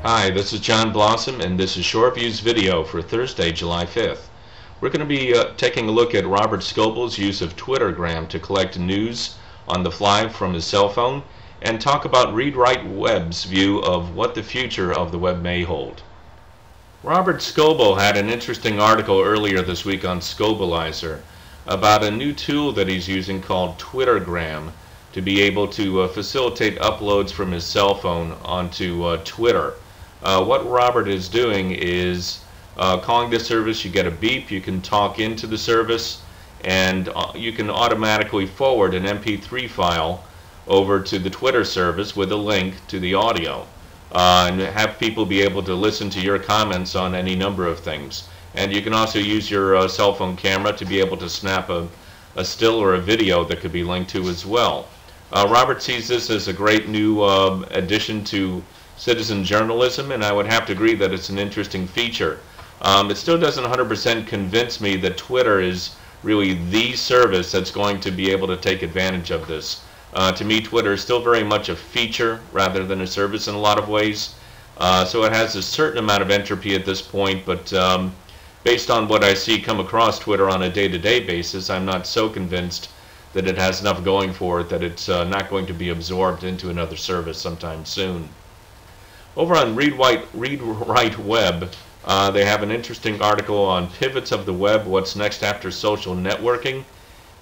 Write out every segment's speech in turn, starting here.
Hi, this is John Blossom, and this is ShoreView's video for Thursday, July 5th. We're going to be taking a look at Robert Scoble's use of Twittergram to collect news on the fly from his cell phone and talk about ReadWriteWeb's view of what the future of the web may hold. Robert Scoble had an interesting article earlier this week on Scobleizer about a new tool that he's using called Twittergram to be able to facilitate uploads from his cell phone onto Twitter. What Robert is doing is calling the service. You get a beep, you can talk into the service, and you can automatically forward an MP3 file over to the Twitter service with a link to the audio, and have people be able to listen to your comments on any number of things. And you can also use your cell phone camera to be able to snap a still or a video that could be linked to as well. Robert sees this as a great new addition to citizen journalism, and I would have to agree that it's an interesting feature. It still doesn't 100% convince me that Twitter is really the service that's going to be able to take advantage of this. To me, Twitter is still very much a feature rather than a service in a lot of ways. So it has a certain amount of entropy at this point, but based on what I see come across Twitter on a day-to-day basis, I'm not so convinced that it has enough going for it that it's not going to be absorbed into another service sometime soon. Over on ReadWriteWeb, they have an interesting article on pivots of the web, what's next after social networking,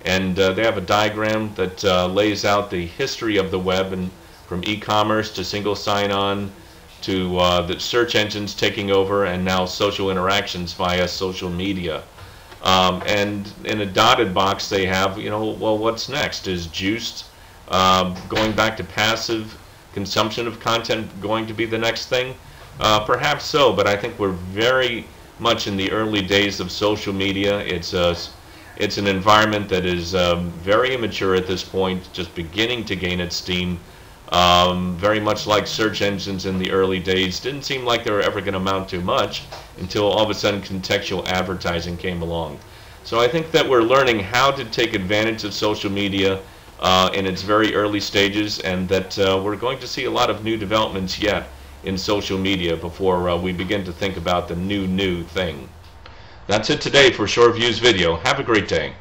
and they have a diagram that lays out the history of the web, and from e-commerce to single sign-on to the search engines taking over, and now social interactions via social media. And in a dotted box they have, well, what's next? Is juiced going back to passive consumption of content going to be the next thing? Perhaps so, but I think we're very much in the early days of social media. It's an environment that is very immature at this point, just beginning to gain its steam. Very much like search engines in the early days. Didn't seem like they were ever going to amount to much until all of a sudden contextual advertising came along. So I think that we're learning how to take advantage of social media in its very early stages, and that we're going to see a lot of new developments yet in social media before we begin to think about the new thing. That's it today for ShoreView's video. Have a great day.